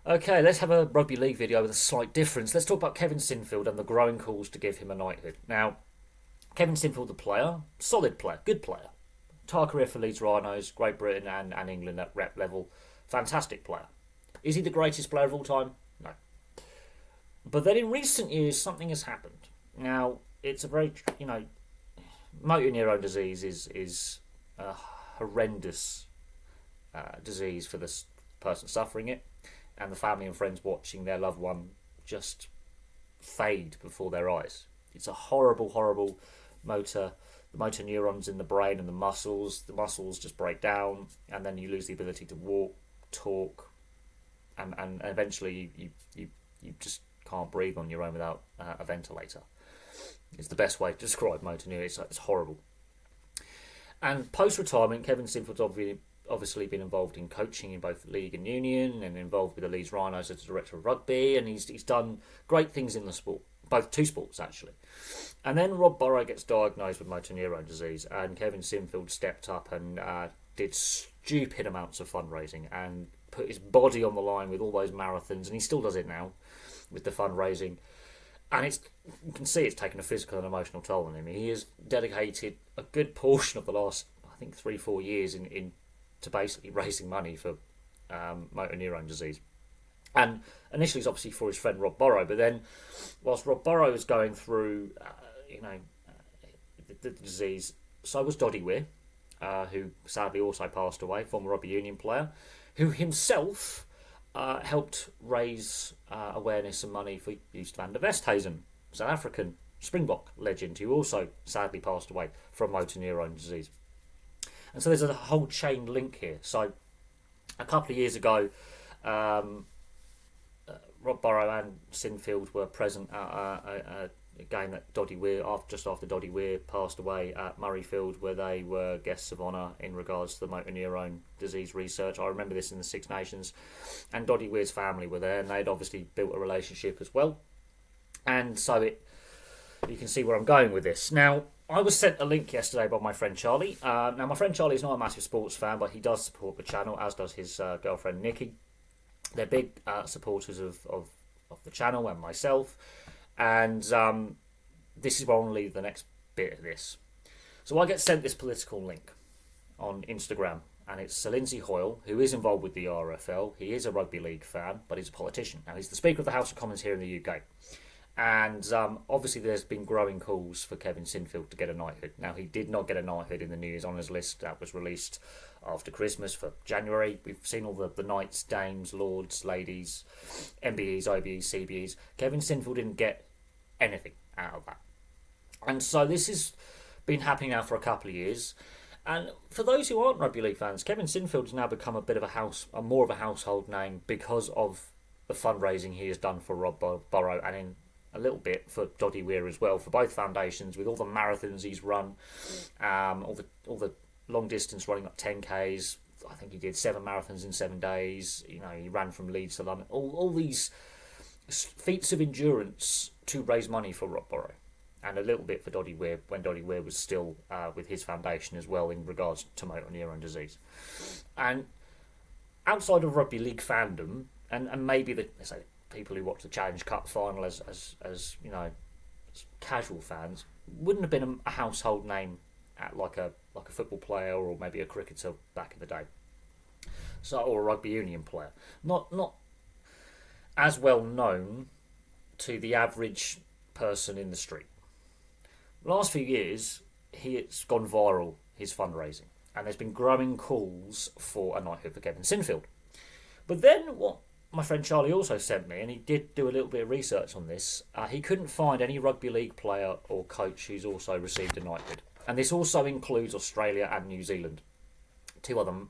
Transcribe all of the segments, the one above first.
Okay, let's have a rugby league video with a slight difference. Let's talk about Kevin Sinfield and the growing calls to give him a knighthood. Now, Kevin Sinfield, the player, solid player, good player. Entire career for Leeds Rhinos, Great Britain and England at rep level. Fantastic player. Is he the greatest player of all time? No. But then in recent years, something has happened. Now, it's a very, motor neurone disease is a horrendous disease for the person suffering it, and the family and friends watching their loved one just fade before their eyes. It's a horrible, horrible motor. The motor neurons in the brain and the muscles just break down, and then you lose the ability to walk, talk, and eventually you just can't breathe on your own without a ventilator. It's the best way to describe motor neurone. It's horrible. And post-retirement, Kevin Sinfield's obviously been involved in coaching in both league and union, and involved with the Leeds Rhinos as director of rugby, and he's done great things in the sport, both two sports actually. And then Rob Burrow gets diagnosed with motor neurone disease, and Kevin Sinfield stepped up and did stupid amounts of fundraising and put his body on the line with all those marathons, and he still does it now with the fundraising. And you can see it's taken a physical and emotional toll on him. He has dedicated a good portion of the last, I think, 3-4 years in to basically raising money for motor neurone disease. And initially it's obviously for his friend Rob Burrow, but then whilst Rob Burrow was going through, the disease, so was Doddy Weir, who sadly also passed away, former rugby union player, who himself helped raise awareness and money for Joost van der Westhuizen, South African Springbok legend, who also sadly passed away from motor neurone disease. And so there's a whole chain link here. So a couple of years ago, Rob Burrow and Sinfield were present at a game that Doddy Weir, just after Doddy Weir passed away, at Murrayfield, where they were guests of honour in regards to the motor neurone disease research. I remember this in the Six Nations, and Doddy Weir's family were there, and they'd obviously built a relationship as well. And so you can see where I'm going with this. Now, I was sent a link yesterday by my friend Charlie. Now, my friend Charlie is not a massive sports fan, but he does support the channel, as does his girlfriend Nikki. They're big supporters of the channel and myself. And this is where I want to leave the next bit of this. So I get sent this political link on Instagram, and it's Sir Lindsay Hoyle, who is involved with the RFL. He is a rugby league fan, but he's a politician. Now, he's the Speaker of the House of Commons here in the UK. And obviously there's been growing calls for Kevin Sinfield to get a knighthood. Now, he did not get a knighthood in the New Year's Honours list that was released after Christmas for January. We've seen all the knights, dames, lords, ladies, MBEs, IBEs, CBEs. Kevin Sinfield didn't get anything out of that. And so this has been happening now for a couple of years. And for those who aren't rugby league fans, Kevin Sinfield has now become more of a household name because of the fundraising he has done for Rob Burrow, and in a little bit for Doddy Weir as well, for both foundations, with all the marathons he's run, all the long distance running, like 10Ks. I think he did 7 marathons in 7 days. He ran from Leeds to London. All these feats of endurance to raise money for Rob Burrow, and a little bit for Doddy Weir when Doddy Weir was still with his foundation as well in regards to motor neurone disease. And outside of rugby league fandom, and maybe let's say people who watch the Challenge Cup final as casual fans, wouldn't have been a household name at like a football player or maybe a cricketer back in the day. So, or a rugby union player, not as well known to the average person in the street. The last few years, it's gone viral, his fundraising, and there's been growing calls for a knighthood for Kevin Sinfield. But then what my friend Charlie also sent me, and he did do a little bit of research on this, he couldn't find any rugby league player or coach who's also received a knighthood. And this also includes Australia and New Zealand.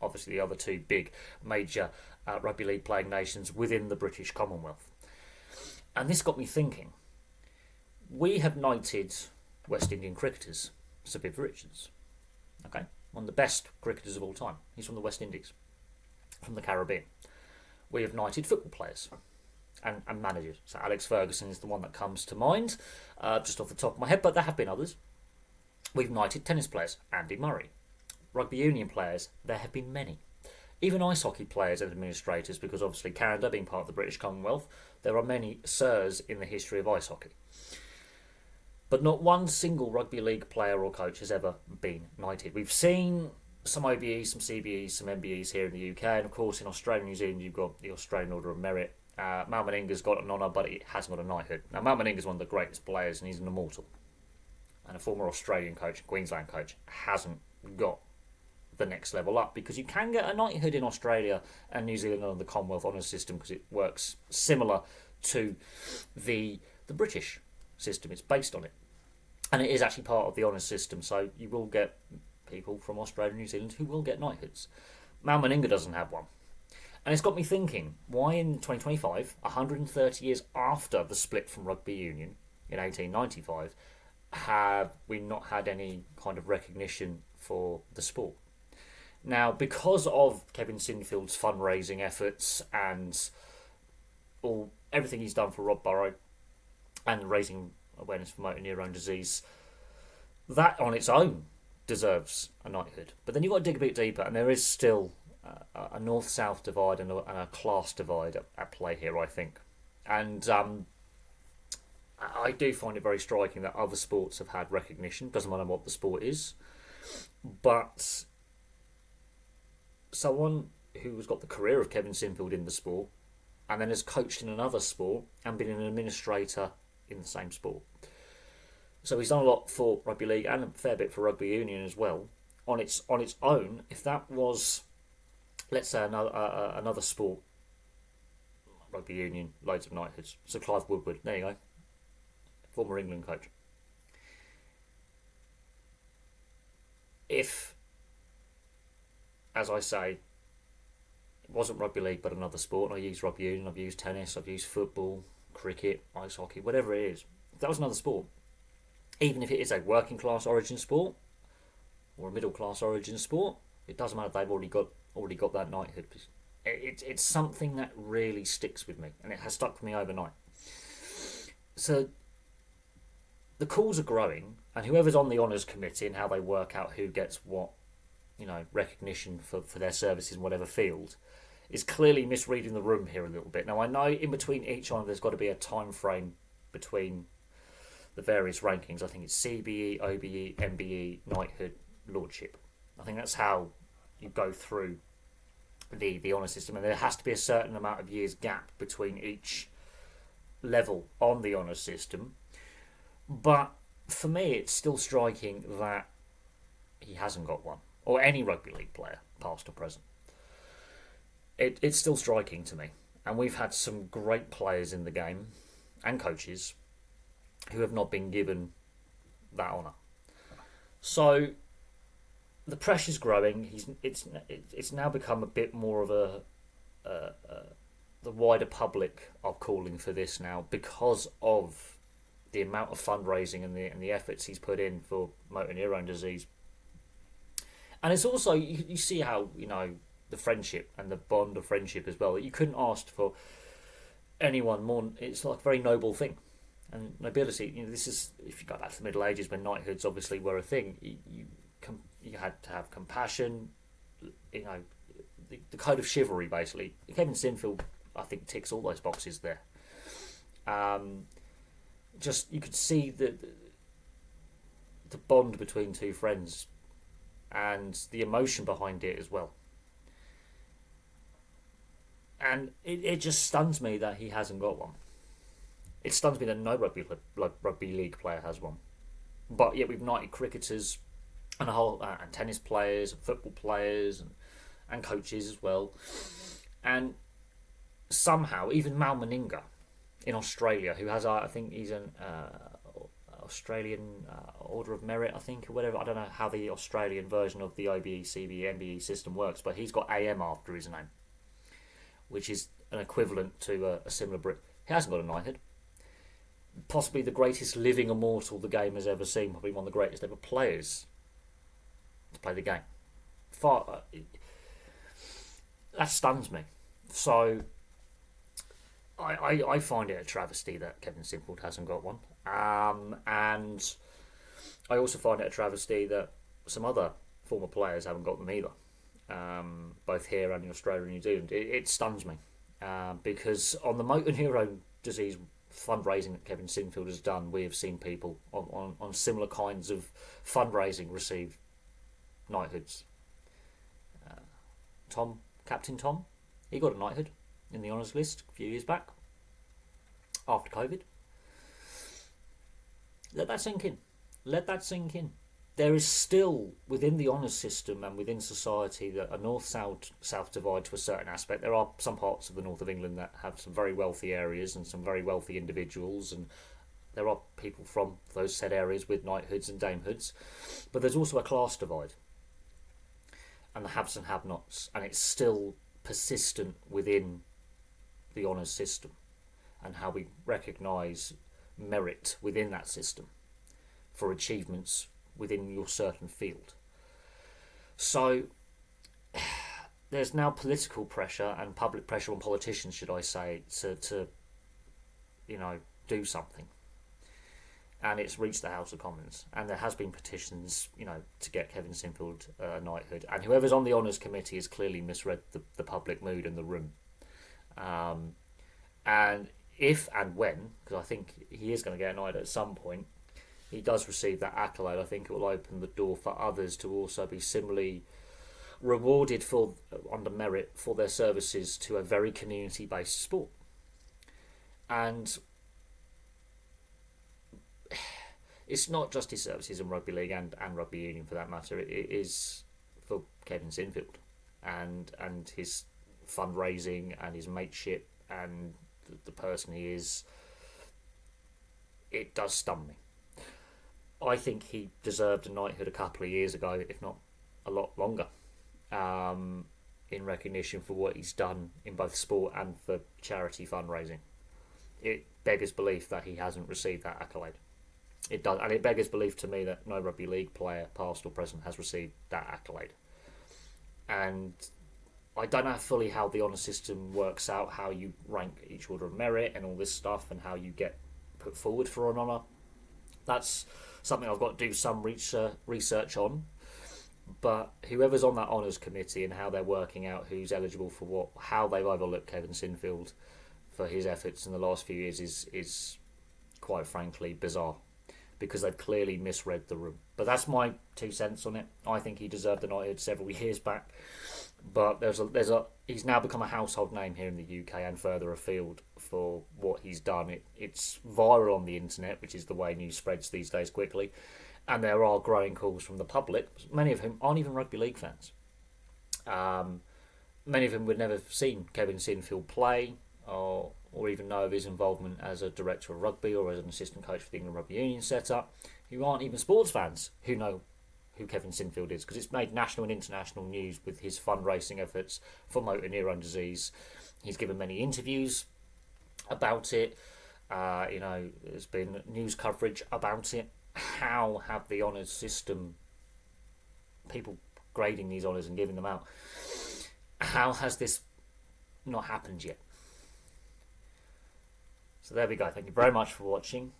Obviously the other two big major rugby league playing nations within the British Commonwealth. And this got me thinking. We have knighted West Indian cricketers, Sir Viv Richards. Okay, one of the best cricketers of all time. He's from the West Indies, from the Caribbean. We have knighted football players and managers. So Alex Ferguson is the one that comes to mind, just off the top of my head, but there have been others. We've knighted tennis players, Andy Murray. Rugby union players, there have been many. Even ice hockey players and administrators, because obviously Canada being part of the British Commonwealth, there are many sirs in the history of ice hockey. But not one single rugby league player or coach has ever been knighted. We've seen some OBEs, some CBEs, some MBEs here in the UK, and of course in Australia and New Zealand you've got the Australian Order of Merit. Mal Meninga's got an honour, but he hasn't got a knighthood. Now Mal Meninga's one of the greatest players, and he's an immortal. And a former Australian coach, Queensland coach, hasn't got the next level up, because you can get a knighthood in Australia and New Zealand under the Commonwealth honours system, because it works similar to the British system. It's based on it, and it is actually part of the honours system. So you will get people from Australia and New Zealand who will get knighthoods. Mal Meninga doesn't have one, and it's got me thinking: why in 2025, 130 years after the split from rugby union in 1895, have we not had any kind of recognition for the sport? Now, because of Kevin Sinfield's fundraising efforts and everything he's done for Rob Burrow and raising awareness for motor neurone disease, that on its own deserves a knighthood. But then you've got to dig a bit deeper, and there is still a north-south divide and a class divide at play here, I think. And I do find it very striking that other sports have had recognition. Doesn't matter what the sport is, but someone who has got the career of Kevin Sinfield in the sport and then has coached in another sport and been an administrator in the same sport. So he's done a lot for rugby league and a fair bit for rugby union as well. On its own, if that was, let's say, another sport, rugby union, loads of knighthoods. So Clive Woodward, there you go, former England coach. If, as I say, it wasn't rugby league but another sport, and I use rugby union, I've used tennis, I've used football, cricket, ice hockey, whatever it is, if that was another sport, even if it is a working class origin sport or a middle class origin sport, it doesn't matter, they've already got that knighthood. It's something that really sticks with me, and it has stuck with me overnight. So the calls are growing, and whoever's on the honours committee and how they work out who gets what, recognition for their services in whatever field, is clearly misreading the room here a little bit. Now, I know in between each honour there's got to be a time frame between the various rankings. I think it's CBE, OBE, MBE, knighthood, lordship. I think that's how you go through the honour system, and there has to be a certain amount of years gap between each level on the honour system. But for me, it's still striking that he hasn't got one, or any rugby league player, past or present. It's still striking to me. And we've had some great players in the game, and coaches, who have not been given that honour. So the pressure's growing. It's now become a bit more of the wider public are calling for this now, because of the amount of fundraising and the efforts he's put in for motor neurone disease. And it's also, you see how, the friendship and the bond of friendship as well. You couldn't ask for anyone more. It's like a very noble thing. And nobility, this is, if you go back to the Middle Ages when knighthoods obviously were a thing, you had to have compassion, the code of chivalry, basically. Kevin Sinfield, I think, ticks all those boxes there. Just, you could see the bond between two friends and the emotion behind it as well. And it just stuns me that he hasn't got one. It stuns me that no rugby league player has one. But yet we've knighted cricketers and and tennis players and football players and coaches as well. And somehow, even Mal Meninga in Australia, who has, I think he's an Australian Order of Merit, I think, or whatever. I don't know how the Australian version of the OBE, CBE, MBE system works, but he's got AM after his name, which is an equivalent to a similar Brit. He hasn't got a knighthood. Possibly the greatest living immortal the game has ever seen, probably one of the greatest ever players to play the game. That stuns me. So I find it a travesty that Kevin Sinfield hasn't got one. And I also find it a travesty that some other former players haven't got them either. both here and in Australia and New Zealand. It stuns me because on the motor neurone disease fundraising that Kevin Sinfield has done, we have seen people on similar kinds of fundraising receive knighthoods. Captain Tom, he got a knighthood in the honours list a few years back after COVID. Let that sink in. Let that sink in. There is still, within the honours system and within society, that a north-south divide to a certain aspect. There are some parts of the north of England that have some very wealthy areas and some very wealthy individuals, and there are people from those said areas with knighthoods and damehoods. But there's also a class divide, and the haves and have-nots, and it's still persistent within the honours system and how we recognise merit within that system for achievements within your certain field. So there's now political pressure and public pressure on politicians, should I say, to do something. And it's reached the House of Commons, and there has been petitions, to get Kevin Sinfield knighthood. And whoever's on the honours committee has clearly misread the public mood in the room. And if and when, because I think he is going to get a knighthood at some point, he does receive that accolade, I think it will open the door for others to also be similarly rewarded under merit for their services to a very community-based sport. And it's not just his services in rugby league and rugby union for that matter. It is for Kevin Sinfield and his fundraising and his mateship and the person he is. It does stun me. I think he deserved a knighthood a couple of years ago, if not a lot longer, in recognition for what he's done in both sport and for charity fundraising. It beggars belief that he hasn't received that accolade. It does, and it beggars belief to me that no rugby league player, past or present, has received that accolade. And I don't know fully how the honour system works out, how you rank each order of merit and all this stuff, and how you get put forward for an honour. That's something I've got to do some research on. But whoever's on that honours committee and how they're working out who's eligible for what, how they've overlooked Kevin Sinfield for his efforts in the last few years is quite frankly bizarre, because they've clearly misread the room. But that's my 2 cents on it. I think he deserved a knighthood several years back, but he's now become a household name here in the UK and further afield for what he's done. It's viral on the internet, which is the way news spreads these days quickly, and there are growing calls from the public, many of whom aren't even rugby league fans. Many of them would never have seen Kevin Sinfield play or even know of his involvement as a director of rugby or as an assistant coach for the England Rugby Union setup, who aren't even sports fans who know who Kevin Sinfield is, because it's made national and international news with his fundraising efforts for motor neurone disease. He's given many interviews about it. There's been news coverage about it. How have the honours system, people grading these honours and giving them out, how has this not happened yet? So there we go. Thank you very much for watching.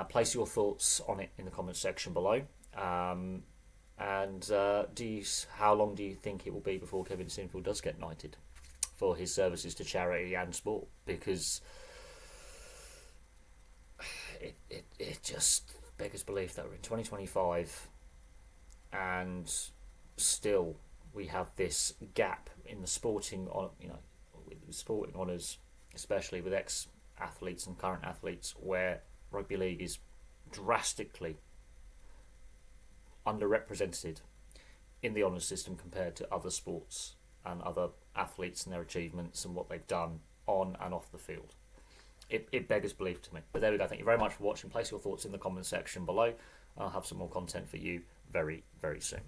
Place your thoughts on it in the comments section below. How long do you think it will be before Kevin Sinfield does get knighted for his services to charity and sport? Because it just beggars belief that we're in 2025 and still we have this gap in the sporting honours, especially with ex-athletes and current athletes, where rugby league is drastically underrepresented in the honours system compared to other sports and other athletes and their achievements and what they've done on and off the field. It beggars belief to me. But there we go. Thank you very much for watching. Place your thoughts in the comment section below. I'll have some more content for you very, very soon.